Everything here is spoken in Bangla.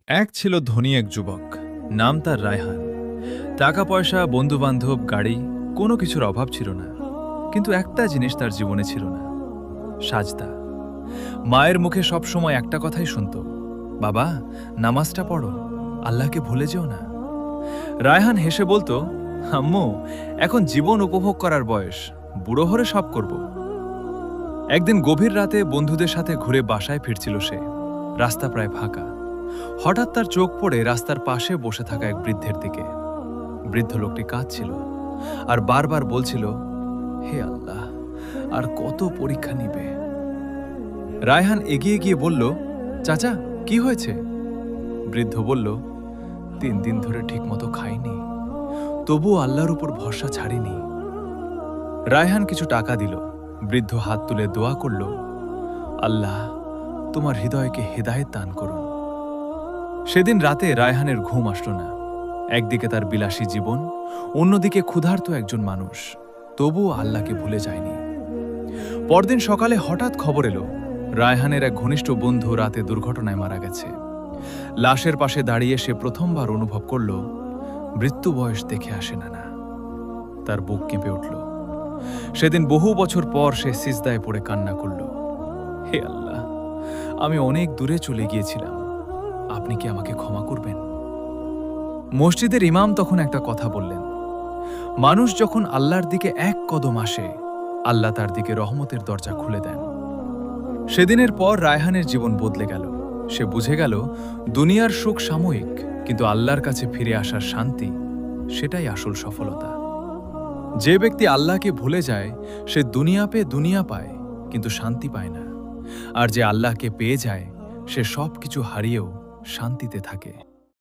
এক ছিল ধনী এক যুবক, নাম তার রায়হান। টাকা পয়সা, বন্ধুবান্ধব, গাড়ি, কোনো কিছুর অভাব ছিল না। কিন্তু একটা জিনিস তার জীবনে ছিল না, সাজদা। মায়ের মুখে সবসময় একটা কথাই শুনত, বাবা, নামাজটা পড়ো, আল্লাহকে ভুলে যেও না। রায়হান হেসে বলতো, আম্মু, এখন জীবন উপভোগ করার বয়স, বুড়ো হলে সব করব। একদিন গভীর রাতে বন্ধুদের সাথে ঘুরে বাসায় ফিরছিল সে। রাস্তা প্রায় ফাঁকা। হঠাৎ তার চোখ পড়ে রাস্তার পাশে বসে থাকা এক বৃদ্ধের দিকে। বৃদ্ধ লোকটি কাঁদছিল আর বারবার বলছিল, হে আল্লাহ, আর কত পরীক্ষা নিবে। রায়হান এগিয়ে গিয়ে বলল, চাচা, কি হয়েছে? বৃদ্ধ বলল, 3 দিন ধরে ঠিকমতো খাইনি, তবুও আল্লাহর উপর ভরসা ছাড়িনি। রায়হান কিছু টাকা দিল। বৃদ্ধ হাত তুলে দোয়া করল, আল্লাহ, তোমার হৃদয়কে হেদায়েত দান করুন। সেদিন রাতে রায়হানের ঘুম আসল না। একদিকে তার বিলাসী জীবন, অন্যদিকে ক্ষুধার্ত একজন মানুষ, তবুও আল্লাহকে ভুলে যায়নি। পরদিন সকালে হঠাৎ খবর এলো, রায়হানের এক ঘনিষ্ঠ বন্ধু রাতে দুর্ঘটনায় মারা গেছে। লাশের পাশে দাঁড়িয়ে সে প্রথমবার অনুভব করল, মৃত্যু বয়স দেখে আসে না। তার বুক কেঁপে উঠল। সেদিন বহু বছর পর সে সিজদায় পড়ে কান্না করল, হে আল্লাহ, আমি অনেক দূরে চলে গিয়েছিলাম, আপনি কি আমাকে ক্ষমা করবেন? মসজিদের ইমাম তখন একটা কথা বললেন, মানুষ যখন আল্লাহর দিকে এক কদম আসে, আল্লাহ তার দিকে রহমতের দরজা খুলে দেন। সেদিনের পর রায়হানের জীবন বদলে গেল। সে বুঝে গেল, দুনিয়ার সুখ সাময়িক, কিন্তু আল্লাহর কাছে ফিরে আসার শান্তি, সেটাই আসল সফলতা। যে ব্যক্তি আল্লাহকে ভুলে যায়, সে দুনিয়া পেয়ে দুনিয়া পায়, কিন্তু শান্তি পায় না। আর যে আল্লাহকে পেয়ে যায়, সে সবকিছু হারিয়েও শান্তিতে থাকে।